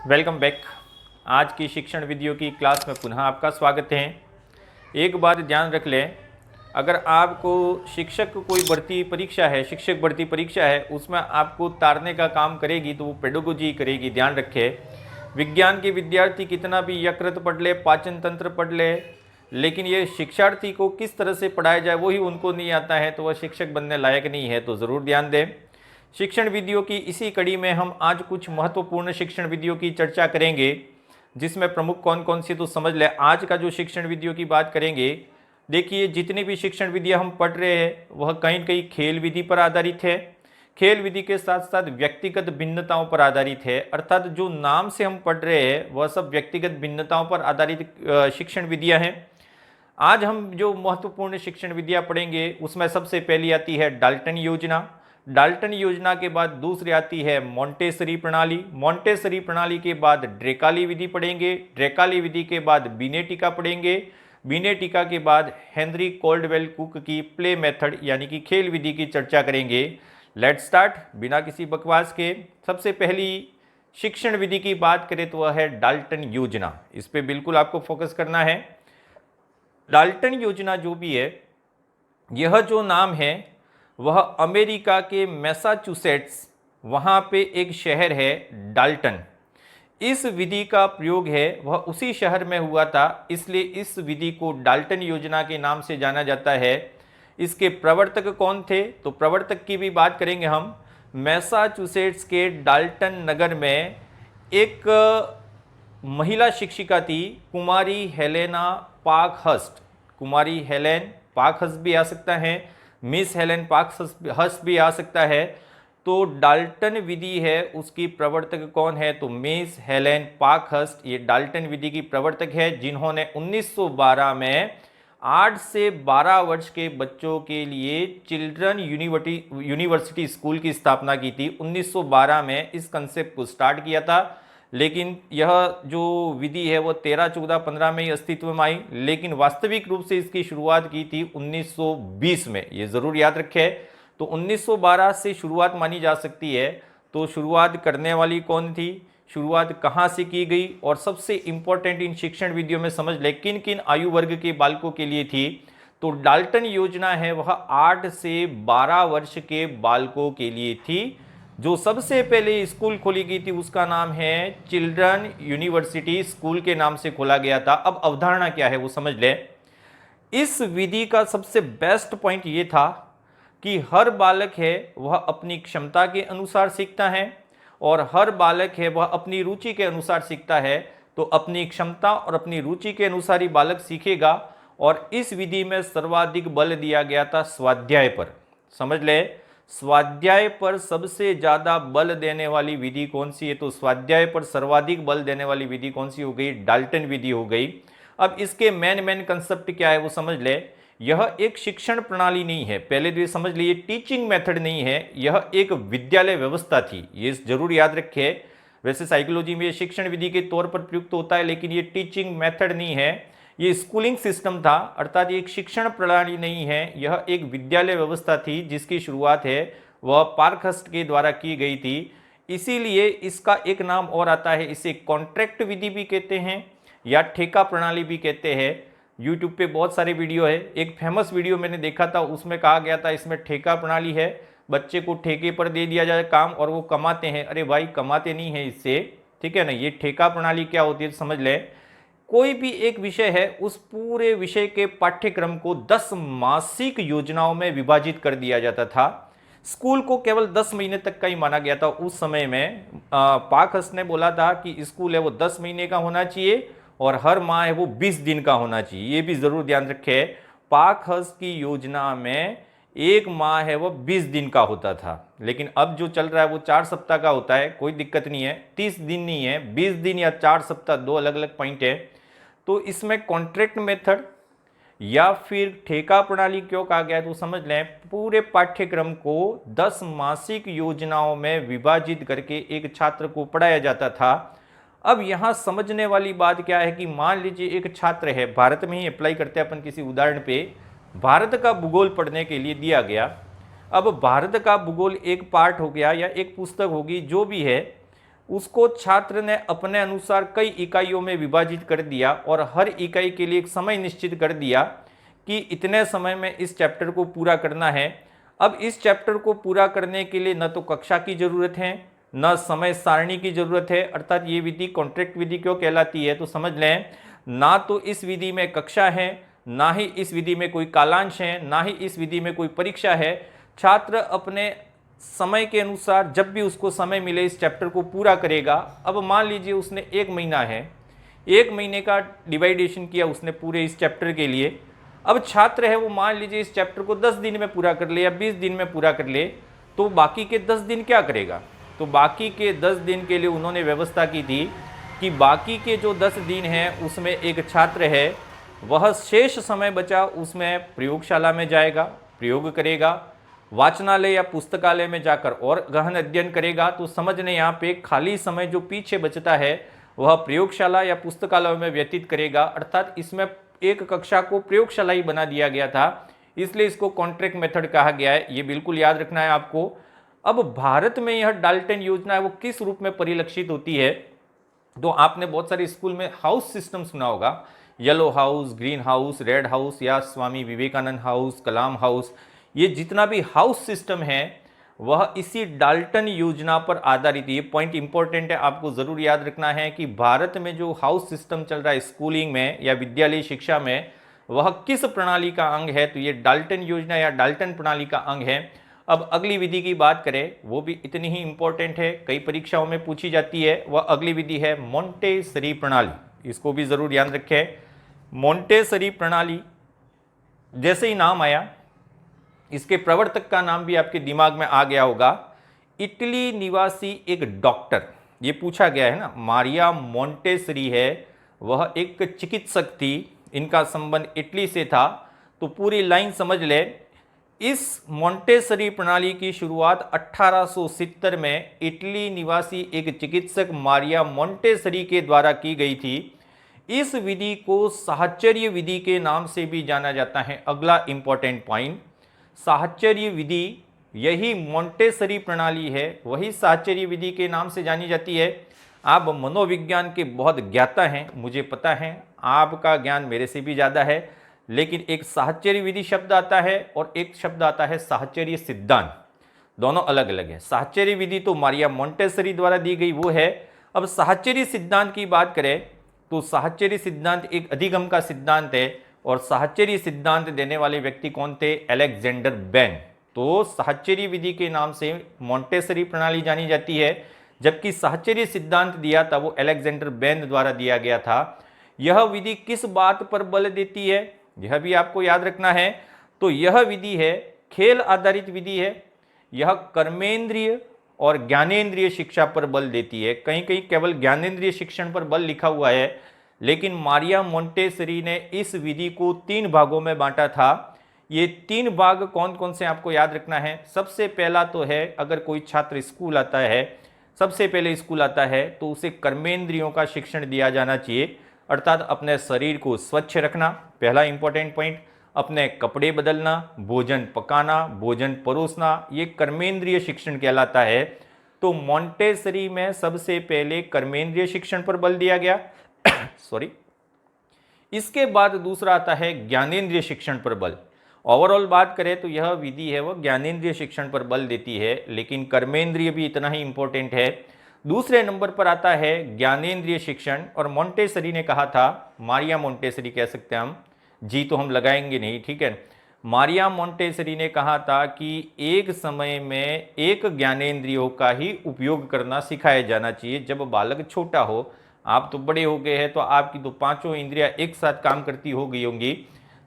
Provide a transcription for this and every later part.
Welcome back. आज की शिक्षण वीडियो की क्लास में पुनः आपका स्वागत है। एक बात ध्यान रख लें, अगर आपको शिक्षक कोई भर्ती परीक्षा है, शिक्षक भर्ती परीक्षा है, उसमें आपको तारने का काम करेगी तो वो पेडागोजी करेगी। ध्यान रखें, विज्ञान के विद्यार्थी कितना भी यकृत पढ़ ले, पाचन तंत्र पढ़ ले, लेकिन ये शिक्षार्थी को किस तरह से पढ़ाया जाए वही उनको नहीं आता है तो वह शिक्षक बनने लायक नहीं है। तो ज़रूर ध्यान दें। शिक्षण विधियों की इसी कड़ी में हम आज कुछ महत्वपूर्ण शिक्षण विधियों की चर्चा करेंगे, जिसमें प्रमुख कौन कौन सी तो समझ लें। आज का जो शिक्षण विधियों की बात करेंगे, देखिए जितनी भी शिक्षण विधियां हम पढ़ रहे हैं वह कहीं न कहीं खेल विधि पर आधारित है। खेल विधि के साथ साथ व्यक्तिगत भिन्नताओं पर आधारित है, अर्थात जो नाम से हम पढ़ रहे हैं वह सब व्यक्तिगत भिन्नताओं पर आधारित शिक्षण विधियाँ हैं। आज हम जो महत्वपूर्ण शिक्षण विधियाँ पढ़ेंगे उसमें सबसे पहली आती है डाल्टन योजना। डाल्टन योजना के बाद दूसरी आती है मोंटेसरी प्रणाली। मोंटेसरी प्रणाली के बाद ड्रेकाली विधि पढ़ेंगे। ड्रेकाली विधि के बाद बिनेटिका पढ़ेंगे। बिनेटिका के बाद हेनरी कोल्डवेल कुक की प्ले मेथड यानी कि खेल विधि की चर्चा करेंगे। लेट्स स्टार्ट बिना किसी बकवास के। सबसे पहली शिक्षण विधि की बात करें तो वह है डाल्टन योजना। इस पर बिल्कुल आपको फोकस करना है। डाल्टन योजना जो भी है, यह जो नाम है वह अमेरिका के मैसाचुसेट्स, वहाँ पे एक शहर है डाल्टन। इस विधि का प्रयोग है वह उसी शहर में हुआ था, इसलिए इस विधि को डाल्टन योजना के नाम से जाना जाता है। इसके प्रवर्तक कौन थे तो प्रवर्तक की भी बात करेंगे हम। मैसाचुसेट्स के डाल्टन नगर में एक महिला शिक्षिका थी, कुमारी हेलेना पार्कहर्स्ट। कुमारी हेलेन पार्कहर्स्ट भी आ सकता है, मिस हेलेन पार्कहर्स्ट भी आ सकता है। तो डाल्टन विधि है उसकी प्रवर्तक कौन है तो मिस हेलेन पार्कहर्स्ट ये डाल्टन विधि की प्रवर्तक है, जिन्होंने 1912 में 8 से 12 वर्ष के बच्चों के लिए चिल्ड्रन यूनिवर्सिटी स्कूल की स्थापना की थी। 1912 में इस कंसेप्ट को स्टार्ट किया था, लेकिन यह जो विधि है वो 13, 14, 15 में ही अस्तित्व में आई, लेकिन वास्तविक रूप से इसकी शुरुआत की थी 1920 में। ये ज़रूर याद रखें। तो 1912 से शुरुआत मानी जा सकती है। तो शुरुआत करने वाली कौन थी, शुरुआत कहाँ से की गई, और सबसे इम्पोर्टेंट इन शिक्षण विधियों में समझ ले किन किन आयु वर्ग के बालकों के लिए थी। तो डाल्टन योजना है वह 8 से 12 वर्ष के बालकों के लिए थी। जो सबसे पहले स्कूल खोली गई थी उसका नाम है चिल्ड्रन यूनिवर्सिटी स्कूल के नाम से खोला गया था। अब अवधारणा क्या है वो समझ ले। इस विधि का सबसे बेस्ट पॉइंट ये था कि हर बालक है वह अपनी क्षमता के अनुसार सीखता है, और हर बालक है वह अपनी रुचि के अनुसार सीखता है। तो अपनी क्षमता और अपनी रुचि के अनुसार ही बालक सीखेगा, और इस विधि में सर्वाधिक बल दिया गया था स्वाध्याय पर। समझ ले, स्वाध्याय पर सबसे ज्यादा बल देने वाली विधि कौन सी है तो स्वाध्याय पर सर्वाधिक बल देने वाली विधि कौन सी हो गई, डाल्टन विधि हो गई। अब इसके मेन कंसेप्ट क्या है वो समझ ले। यह एक शिक्षण प्रणाली नहीं है, पहले तो ये समझ लीजिए, टीचिंग मेथड नहीं है, यह एक विद्यालय व्यवस्था थी। ये जरूर याद रखे। वैसे साइकोलॉजी में शिक्षण विधि के तौर पर प्रयुक्त होता है, लेकिन ये टीचिंग मेथड नहीं है, ये स्कूलिंग सिस्टम था, अर्थात ये एक शिक्षण प्रणाली नहीं है, यह एक विद्यालय व्यवस्था थी जिसकी शुरुआत है वह पार्कहर्स्ट के द्वारा की गई थी। इसीलिए इसका एक नाम और आता है, इसे कॉन्ट्रैक्ट विधि भी कहते हैं या ठेका प्रणाली भी कहते हैं। यूट्यूब पे बहुत सारे वीडियो है, एक फेमस वीडियो मैंने देखा था, उसमें कहा गया था इसमें ठेका प्रणाली है, बच्चे को ठेके पर दे दिया जाए काम और वो कमाते हैं। अरे भाई, कमाते नहीं है इससे, ठीक है ना। ये ठेका प्रणाली क्या होती है समझ ले। कोई भी एक विषय है, उस पूरे विषय के पाठ्यक्रम को 10 मासिक योजनाओं में विभाजित कर दिया जाता था। स्कूल को केवल 10 महीने तक का ही माना गया था उस समय में। पार्कहर्स्ट ने बोला था कि स्कूल है वो 10 महीने का होना चाहिए और हर माह है वो 20 दिन का होना चाहिए। ये भी जरूर ध्यान रखें, पार्कहर्स्ट की योजना में एक माह है वो 20 दिन का होता था, लेकिन अब जो चल रहा है वो 4 सप्ताह का होता है। कोई दिक्कत नहीं है, 30 दिन नहीं है, 20 दिन या 4 सप्ताह, दो अलग अलग पॉइंट है। तो इसमें कॉन्ट्रैक्ट मेथड या फिर ठेका प्रणाली क्यों कहा गया है तो समझ लें, पूरे पाठ्यक्रम को 10 मासिक योजनाओं में विभाजित करके एक छात्र को पढ़ाया जाता था। अब यहाँ समझने वाली बात क्या है कि मान लीजिए एक छात्र है, भारत में ही अप्लाई करते हैं अपन किसी उदाहरण पे, भारत का भूगोल पढ़ने के लिए दिया गया। अब भारत का भूगोल एक पार्ट हो गया या एक पुस्तक होगी जो भी है, उसको छात्र ने अपने अनुसार कई इकाइयों में विभाजित कर दिया और हर इकाई के लिए एक समय निश्चित कर दिया कि इतने समय में इस चैप्टर को पूरा करना है। अब इस चैप्टर को पूरा करने के लिए न तो कक्षा की जरूरत है, न समय सारणी की जरूरत है, अर्थात ये विधि कॉन्ट्रैक्ट विधि क्यों कहलाती है तो समझ लें, ना तो इस विधि में कक्षा है, ना ही इस विधि में कोई कालांश है, ना ही इस विधि में कोई परीक्षा है। छात्र अपने समय के अनुसार जब भी उसको समय मिले इस चैप्टर को पूरा करेगा। अब मान लीजिए उसने 1 महीना है, 1 महीने का डिवाइडेशन किया उसने पूरे इस चैप्टर के लिए। अब छात्र है वो मान लीजिए इस चैप्टर को 10 दिन में पूरा कर ले या 20 दिन में पूरा कर ले, तो बाकी के 10 दिन क्या करेगा? तो बाकी के 10 दिन के लिए उन्होंने व्यवस्था की थी कि बाकी के जो 10 दिन हैं उसमें एक छात्र है वह शेष समय बचा उसमें प्रयोगशाला में जाएगा, प्रयोग करेगा, वाचनालय या पुस्तकालय में जाकर और गहन अध्ययन करेगा। तो समझ लें यहाँ पे खाली समय जो पीछे बचता है वह प्रयोगशाला या पुस्तकालय में व्यतीत करेगा, अर्थात इसमें एक कक्षा को प्रयोगशाला ही बना दिया गया था, इसलिए इसको कॉन्ट्रैक्ट मेथड कहा गया है। ये बिल्कुल याद रखना है आपको। अब भारत में यह डाल्टन योजना है वो किस रूप में परिलक्षित होती है? तो आपने बहुत सारे स्कूल में हाउस सिस्टम सुना होगा, yellow house, green house, red house या स्वामी विवेकानंद हाउस, कलाम हाउस। ये जितना भी हाउस सिस्टम है वह इसी डाल्टन योजना पर आधारित है। ये पॉइंट इंपॉर्टेंट है, आपको जरूर याद रखना है कि भारत में जो हाउस सिस्टम चल रहा है स्कूलिंग में या विद्यालय शिक्षा में वह किस प्रणाली का अंग है? तो ये डाल्टन योजना या डाल्टन प्रणाली का अंग है। अब अगली विधि की बात करें, वो भी इतनी ही इंपॉर्टेंट है, कई परीक्षाओं में पूछी जाती है। वह अगली विधि है मोंटेसरी प्रणाली, इसको भी जरूर ध्यान रखें। मोंटेसरी प्रणाली, जैसे ही नाम आया इसके प्रवर्तक का नाम भी आपके दिमाग में आ गया होगा, इटली निवासी एक डॉक्टर। ये पूछा गया है ना, मारिया मोंटेसरी है, वह एक चिकित्सक थी, इनका संबंध इटली से था। तो पूरी लाइन समझ ले। इस मोंटेसरी प्रणाली की शुरुआत 1870 में इटली निवासी एक चिकित्सक मारिया मोंटेसरी के द्वारा की गई थी। इस विधि को साहचर्य विधि के नाम से भी जाना जाता है। अगला इंपॉर्टेंट पॉइंट, साहचर्य विधि, यही मोंटेसरी प्रणाली है, वही साहचर्य विधि के नाम से जानी जाती है। आप मनोविज्ञान के बहुत ज्ञाता हैं, मुझे पता है, आपका ज्ञान मेरे से भी ज़्यादा है, लेकिन एक साहचर्य विधि शब्द आता है और एक शब्द आता है साहचर्य सिद्धांत, दोनों अलग अलग है। साहचर्य विधि तो मारिया मोंटेसरी द्वारा दी गई वो है। अब साहचर्य सिद्धांत की बात करें तो साहचर्य सिद्धांत एक अधिगम का सिद्धांत है और साहचर्य सिद्धांत देने वाले व्यक्ति कौन थे? Alexander Ben. तो साहचर्य विधि के नाम से मोंटेसरी प्रणाली जानी जाती है, जबकि साहचर्य सिद्धांत दिया था वो अलेक्जेंडर बेन द्वारा दिया गया था। यह विधि किस बात पर बल देती है, यह भी आपको याद रखना है। तो यह विधि है खेल आधारित विधि है, यह कर्मेंद्रिय और ज्ञानेंद्रिय शिक्षा पर बल देती है। कहीं कहीं केवल ज्ञानेंद्रिय शिक्षण पर बल लिखा हुआ है, लेकिन मारिया मोंटेसरी ने इस विधि को 3 भागों में बांटा था। ये 3 भाग कौन कौन से आपको याद रखना है? सबसे पहला तो है, अगर कोई छात्र स्कूल आता है, सबसे पहले स्कूल आता है तो उसे कर्मेंद्रियों का शिक्षण दिया जाना चाहिए, अर्थात अपने शरीर को स्वच्छ रखना, पहला इंपॉर्टेंट पॉइंट। अपने कपड़े बदलना, भोजन पकाना, भोजन परोसना, ये कर्मेंद्रिय शिक्षण कहलाता है। तो मोंटेसरी में सबसे पहले कर्मेंद्रिय शिक्षण पर बल दिया गया सॉरी। इसके बाद दूसरा आता है ज्ञानेंद्रिय शिक्षण पर बल। ओवरऑल बात करें तो यह विधि है वह ज्ञानेंद्रिय शिक्षण पर बल देती है, लेकिन कर्मेंद्रिय भी इतना ही इंपॉर्टेंट है। दूसरे नंबर पर आता है ज्ञानेंद्रिय शिक्षण, और मोंटेसरी ने कहा था, मारिया मोंटेसरी कह सकते हैं हम, जी तो हम लगाएंगे नहीं, ठीक है। मारिया मोंटेसरी ने कहा था कि एक समय में एक ज्ञानेंद्रियों का ही उपयोग करना सिखाया जाना चाहिए जब बालक छोटा हो। आप तो बड़े हो गए हैं तो आपकी तो 5 इंद्रियां एक साथ काम करती हो गई होंगी,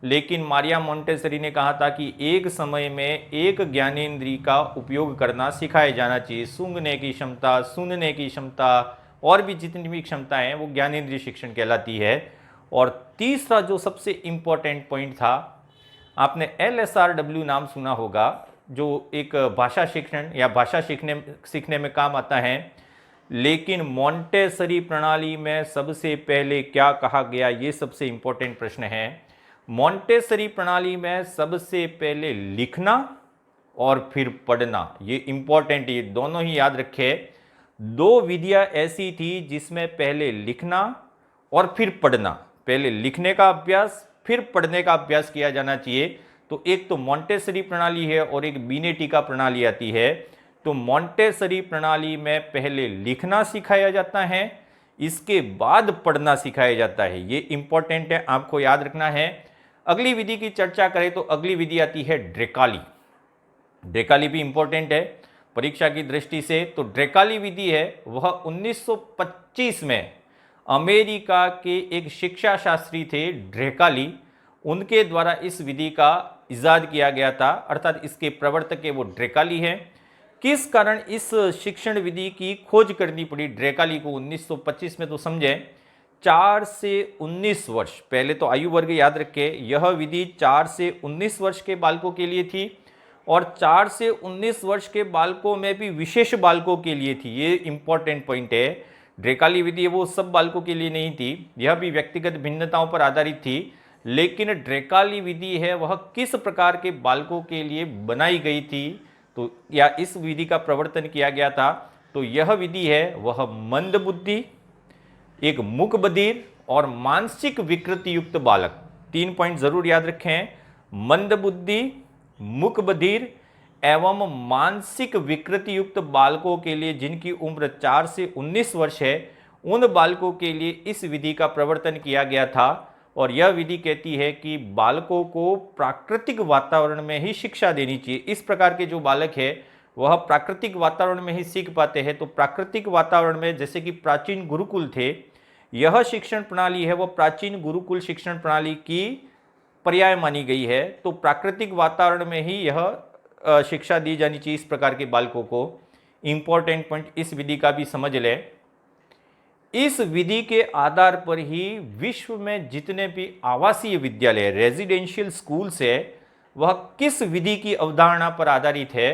लेकिन मारिया मोंटेसरी ने कहा था कि एक समय में एक ज्ञानेंद्रिय का उपयोग करना सिखाया जाना चाहिए। सूंघने की क्षमता, सुनने की क्षमता और भी जितनी भी क्षमताएं हैं वो ज्ञानेंद्रिय शिक्षण कहलाती है। और तीसरा जो सबसे इंपॉर्टेंट पॉइंट था, आपने LSRW नाम सुना होगा, जो एक भाषा शिक्षण या भाषा सीखने में काम आता है। लेकिन मोंटेसरी प्रणाली में सबसे पहले क्या कहा गया, ये सबसे इंपॉर्टेंट प्रश्न है। मोंटेसरी प्रणाली में सबसे पहले लिखना और फिर पढ़ना, ये इंपॉर्टेंट, ये दोनों ही याद रखें। दो विधियां ऐसी थी जिसमें पहले लिखना और फिर पढ़ना, पहले लिखने का अभ्यास फिर पढ़ने का अभ्यास किया जाना चाहिए। तो एक तो मॉन्टेसरी प्रणाली है और एक बिनेटिका प्रणाली आती है। तो मॉन्टेसरी प्रणाली में पहले लिखना सिखाया जाता है, इसके बाद पढ़ना सिखाया जाता है। ये इंपॉर्टेंट है, आपको याद रखना है। अगली विधि की चर्चा करें तो अगली विधि आती है ड्रेकाली। ड्रेकाली भी इंपॉर्टेंट है परीक्षा की दृष्टि से। तो ड्रेकाली विधि है वह 1925 में अमेरिका के एक शिक्षा शास्त्री थे ड्रेकाली, उनके द्वारा इस विधि का इजाद किया गया था, अर्थात इसके प्रवर्तक है वो ड्रेकाली है। किस कारण इस शिक्षण विधि की खोज करनी पड़ी ड्रेकाली को 1925 में? तो समझें, 4 से 19 वर्ष, पहले तो आयु वर्ग याद रखें, यह विधि 4 से 19 वर्ष के बालकों के लिए थी और 4 से 19 वर्ष के बालकों में भी विशेष बालकों के लिए थी। ये इंपॉर्टेंट पॉइंट है। ड्रेकाली विधि वो सब बालकों के लिए नहीं थी, यह भी व्यक्तिगत भिन्नताओं पर आधारित थी। लेकिन ड्रेकाली विधि है वह किस प्रकार के बालकों के लिए बनाई गई थी, तो या इस विधि का प्रवर्तन किया गया था? तो यह विधि है वह मंद बुद्धि, एक मूक बधिर और मानसिक विकृति युक्त बालक, 3 पॉइंट जरूर याद रखें। मंद बुद्धि, मूक बधिर एवं मानसिक विकृति युक्त बालकों के लिए जिनकी उम्र 4 से 19 वर्ष है, उन बालकों के लिए इस विधि का प्रवर्तन किया गया था। और यह विधि कहती है कि बालकों को प्राकृतिक वातावरण में ही शिक्षा देनी चाहिए। इस प्रकार के जो बालक है वह प्राकृतिक वातावरण में ही सीख पाते हैं। तो प्राकृतिक वातावरण में, जैसे कि प्राचीन गुरुकुल थे, यह शिक्षण प्रणाली है वह प्राचीन गुरुकुल शिक्षण प्रणाली की पर्याय मानी गई है। तो प्राकृतिक वातावरण में ही यह शिक्षा दी जानी चाहिए इस प्रकार के बालकों को। इंपॉर्टेंट पॉइंट इस विधि का भी समझ लें। इस विधि के आधार पर ही विश्व में जितने भी आवासीय विद्यालय, रेजिडेंशियल स्कूल्स है, वह किस विधि की अवधारणा पर आधारित है?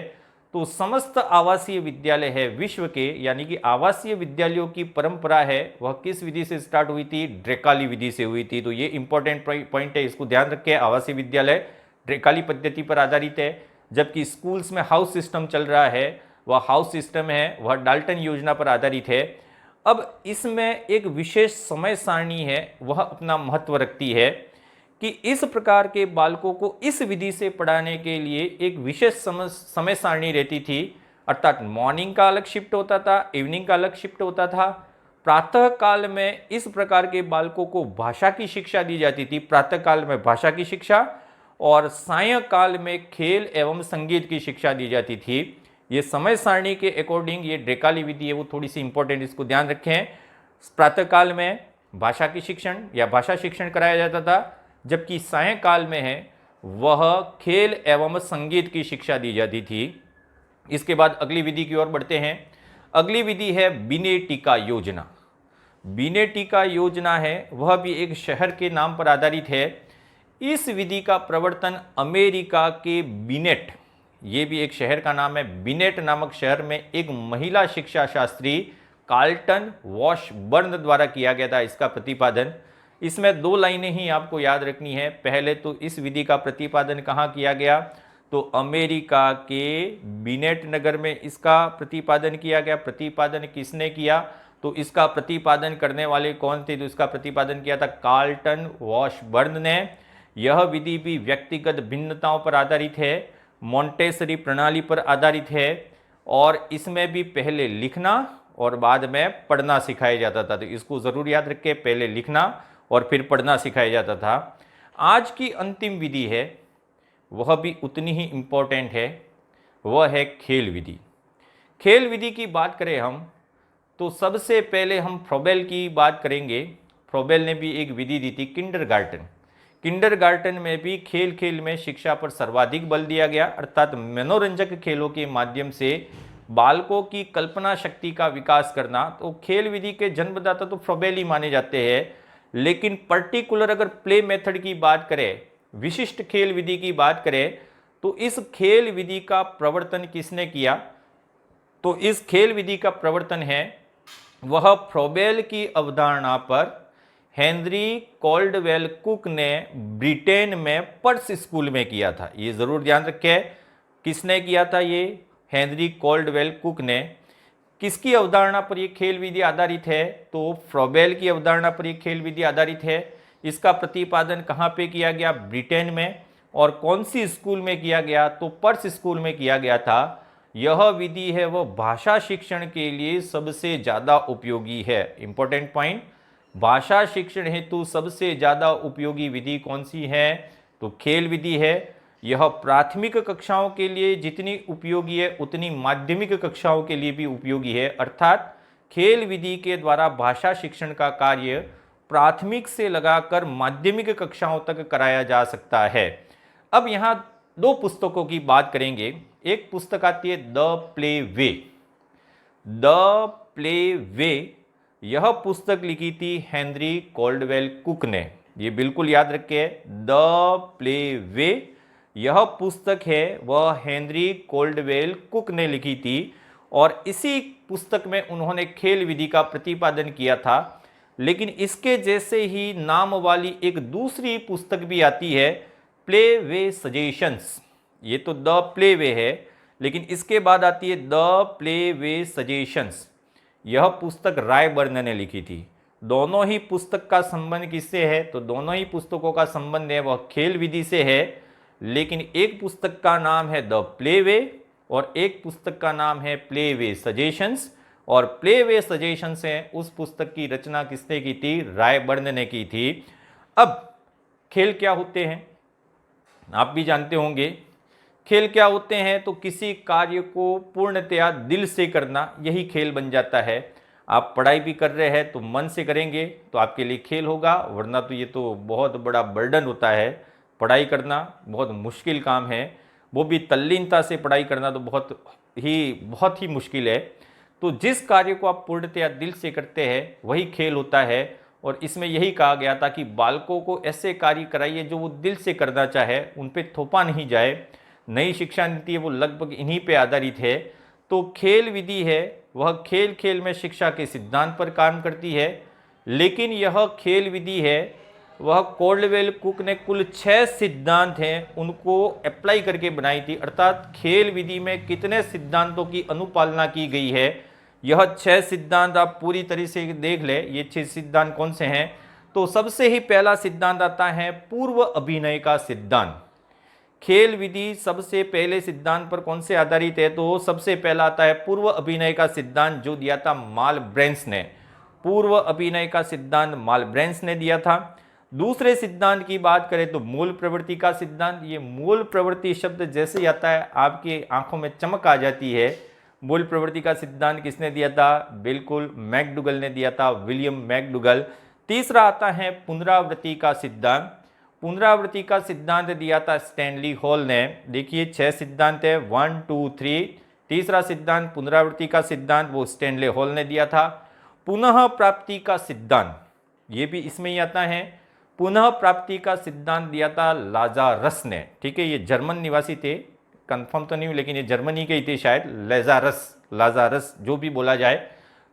तो समस्त आवासीय विद्यालय है विश्व के, यानी कि आवासीय विद्यालयों की परंपरा है वह किस विधि से स्टार्ट हुई थी? ड्रेकाली विधि से हुई थी। तो ये इंपॉर्टेंट पॉइंट है, इसको ध्यान रखें। आवासीय विद्यालय ड्रेकाली पद्धति पर आधारित है, जबकि स्कूल्स में हाउस सिस्टम चल रहा है, वह हाउस सिस्टम है वह डाल्टन योजना पर आधारित है। अब इसमें एक विशेष समय सारणी है वह अपना महत्व रखती है कि इस प्रकार के बालकों को इस विधि से पढ़ाने के लिए एक विशेष समय सारणी रहती थी, अर्थात मॉर्निंग का अलग शिफ्ट होता था, इवनिंग का अलग शिफ्ट होता था। प्रातः काल में इस प्रकार के बालकों को भाषा की शिक्षा दी जाती थी, प्रातः काल में भाषा की शिक्षा, और सायंकाल में खेल एवं संगीत की शिक्षा दी जाती थी। ये समय सारणी के अकॉर्डिंग ये ड्रेकाली विधि है वो थोड़ी सी इंपॉर्टेंट, इसको ध्यान रखें। प्रातःकाल में भाषा की शिक्षण या भाषा शिक्षण कराया जाता था, जबकि सायंकाल में है वह खेल एवं संगीत की शिक्षा दी जाती थी। इसके बाद अगली विधि की ओर बढ़ते हैं। अगली विधि है बिनेटिका योजना। बिनेटिका योजना है वह भी एक शहर के नाम पर आधारित है। इस विधि का प्रवर्तन अमेरिका के बिनेट, ये भी एक शहर का नाम है, बिनेट नामक शहर में एक महिला शिक्षा शास्त्री कार्ल्टन वॉशबर्न द्वारा किया गया था इसका प्रतिपादन। इसमें 2 लाइनें ही आपको याद रखनी है। पहले तो इस विधि का प्रतिपादन कहाँ किया गया? तो अमेरिका के बिनेट नगर में इसका प्रतिपादन किया गया। प्रतिपादन किसने किया? तो इसका प्रतिपादन करने वाले कौन थे? तो इसका प्रतिपादन किया था कार्ल्टन वॉशबर्न ने। यह विधि भी व्यक्तिगत भिन्नताओं पर आधारित है, मॉन्टेसरी प्रणाली पर आधारित है, और इसमें भी पहले लिखना और बाद में पढ़ना सिखाया जाता था। तो इसको जरूर याद रखें, पहले लिखना और फिर पढ़ना सिखाया जाता था। आज की अंतिम विधि है वह भी उतनी ही इंपॉर्टेंट है, वह है खेल विधि। खेल विधि की बात करें हम तो सबसे पहले हम फ्रोबेल की बात करेंगे। फ्रोबेल ने भी एक विधि दी थी किंडरगार्टन। किंडरगार्टन में भी खेल खेल में शिक्षा पर सर्वाधिक बल दिया गया, अर्थात मनोरंजक खेलों के माध्यम से बालकों की कल्पना शक्ति का विकास करना। तो खेल विधि के जन्मदाता तो फ्रोबेल ही माने जाते हैं, लेकिन पर्टिकुलर अगर प्ले मेथड की बात करें, विशिष्ट खेल विधि की बात करें, तो इस खेल विधि का प्रवर्तन किसने किया? तो इस खेल विधि का प्रवर्तन है वह फ्रोबेल की अवधारणा पर हेनरी कॉल्डवेल कुक ने ब्रिटेन में पर्स स्कूल में किया था। ये जरूर ध्यान रखें, किसने किया था? ये हेनरी कॉल्डवेल कुक ने। किसकी अवधारणा पर यह खेल विधि आधारित है? तो फ्रोबेल की अवधारणा पर यह खेल विधि आधारित है। इसका प्रतिपादन कहाँ पे किया गया? ब्रिटेन में। और कौन सी स्कूल में किया गया? तो पर्स स्कूल में किया गया था। यह विधि है वह भाषा शिक्षण के लिए सबसे ज्यादा उपयोगी है। इंपॉर्टेंट पॉइंट, भाषा शिक्षण हेतु सबसे ज्यादा उपयोगी विधि कौन सी है? तो खेल विधि है। यह प्राथमिक कक्षाओं के लिए जितनी उपयोगी है उतनी माध्यमिक कक्षाओं के लिए भी उपयोगी है। अर्थात खेल विधि के द्वारा भाषा शिक्षण का कार्य प्राथमिक से लगाकर माध्यमिक कक्षाओं तक कराया जा सकता है। अब यहाँ दो पुस्तकों की बात करेंगे। एक पुस्तक आती है the play way. The play way यह पुस्तक लिखी थी हेनरी कॉल्डवेल कुक ने। ये बिल्कुल याद रखिए, द प्ले वे यह पुस्तक है वह हेनरी कॉल्डवेल कुक ने लिखी थी। और इसी पुस्तक में उन्होंने खेल विधि का प्रतिपादन किया था। लेकिन इसके जैसे ही नाम वाली एक दूसरी पुस्तक भी आती है, प्ले वे सजेशंस। ये तो द प्ले वे है, लेकिन इसके बाद आती है द प्ले वे सजेशंस। यह पुस्तक रायबर्न ने लिखी थी। दोनों ही पुस्तक का संबंध किससे है? तो दोनों ही पुस्तकों का संबंध है वह खेल विधि से है। लेकिन एक पुस्तक का नाम है द प्ले वे और एक पुस्तक का नाम है प्ले वे सजेशंस। और प्ले वे सजेशंस है उस पुस्तक की रचना किसने की थी? रायबर्न ने की थी। अब खेल क्या होते हैं आप भी जानते होंगे। खेल क्या होते हैं? तो किसी कार्य को पूर्णतया दिल से करना, यही खेल बन जाता है। आप पढ़ाई भी कर रहे हैं तो मन से करेंगे तो आपके लिए खेल होगा, वरना तो ये तो बहुत बड़ा बर्डन होता है। पढ़ाई करना बहुत मुश्किल काम है, वो भी तल्लीनता से पढ़ाई करना तो बहुत ही मुश्किल है। तो जिस कार्य को आप पूर्णतया दिल से करते हैं वही खेल होता है। और इसमें यही कहा गया था कि बालकों को ऐसे कार्य कराइए जो वो दिल से करना चाहे, उन पे थोपा नहीं जाए। नई शिक्षा नीति है वो लगभग इन्हीं पे आधारित है। तो खेल विधि है वह खेल खेल में शिक्षा के सिद्धांत पर काम करती है। लेकिन यह खेल विधि है वह कॉल्डवेल कुक ने कुल 6 सिद्धांत हैं उनको अप्लाई करके बनाई थी। अर्थात खेल विधि में कितने सिद्धांतों की अनुपालना की गई है, यह 6 सिद्धांत आप पूरी तरह से देख ले। ये 6 सिद्धांत कौन से हैं? तो सबसे ही पहला सिद्धांत आता है पूर्व अभिनय का सिद्धांत। खेल विधि सबसे पहले सिद्धांत पर कौन से आधारित है? तो सबसे पहला आता है पूर्व अभिनय का सिद्धांत, जो दिया था मालब्रेंस ने। पूर्व अभिनय का सिद्धांत मालब्रेंस ने दिया था। दूसरे सिद्धांत की बात करें तो मूल प्रवृत्ति का सिद्धांत। ये मूल प्रवृत्ति शब्द जैसे ही आता है आपकी आंखों में चमक आ जाती है। मूल प्रवृत्ति का सिद्धांत किसने दिया था? बिल्कुल मैकडुगल ने दिया था, विलियम मैकडुगल। तीसरा आता है पुनरावृत्ति का सिद्धांत। पुनरावृत्ति का सिद्धांत दिया था स्टैनली हॉल ने। देखिए 6 सिद्धांत है, 1 2 3। तीसरा सिद्धांत पुनरावृत्ति का सिद्धांत वो स्टैनली हॉल ने दिया था। पुनः प्राप्ति का सिद्धांत ये भी इसमें ही आता है। पुनः प्राप्ति का सिद्धांत दिया था लाजारस ने। ठीक है, ये जर्मन निवासी थे, कंफर्म तो नहीं लेकिन ये जर्मनी के ही थे शायद। लाजारस जो भी बोला जाए।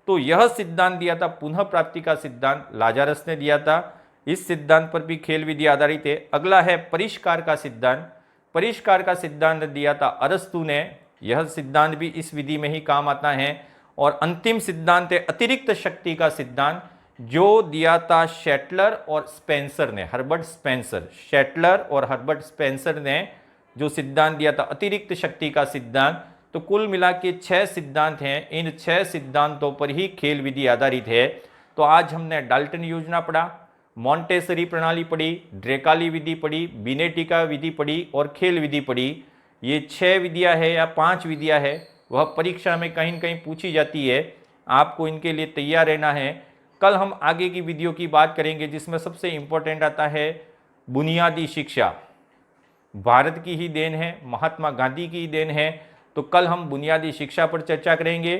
तो यह सिद्धांत दिया था पुनः प्राप्ति का सिद्धांत लाजारस ने दिया था। इस सिद्धांत पर भी खेल विधि आधारित है। अगला है परिष्कार का सिद्धांत। परिष्कार का सिद्धांत दिया था अरस्तु ने। यह सिद्धांत भी इस विधि में ही काम आता है। और अंतिम सिद्धांत है अतिरिक्त शक्ति का सिद्धांत, जो दिया था शेटलर और स्पेंसर ने। हर्बर्ट स्पेंसर, शेटलर और हर्बर्ट स्पेंसर ने जो सिद्धांत दिया था अतिरिक्त शक्ति का सिद्धांत। तो कुल मिला के 6 सिद्धांत हैं। इन 6 सिद्धांतों पर ही खेल विधि आधारित है। तो आज हमने डाल्टन योजना पढ़ा, मॉन्टेसरी प्रणाली पढ़ी, ड्रेकाली विधि पढ़ी, बिनेटी का विधि पढ़ी और खेल विधि पढ़ी। ये 6 विधियां है या 5 विधियां है, वह परीक्षा में कहीं न कहीं पूछी जाती है। आपको इनके लिए तैयार रहना है। कल हम आगे की वीडियो की बात करेंगे जिसमें सबसे इंपॉर्टेंट आता है बुनियादी शिक्षा। भारत की ही देन है, महात्मा गांधी की ही देन है। तो कल हम बुनियादी शिक्षा पर चर्चा करेंगे।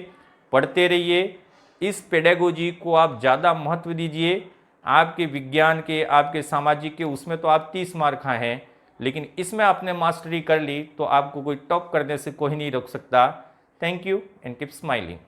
पढ़ते रहिए, इस पेडागोजी को आप ज़्यादा महत्व दीजिए। आपके विज्ञान के, आपके सामाजिक के, उसमें तो आप 30 मार्क हैं, लेकिन इसमें आपने मास्टरी कर ली तो आपको कोई टॉप करने से कोई नहीं रोक सकता। Thank you and keep smiling.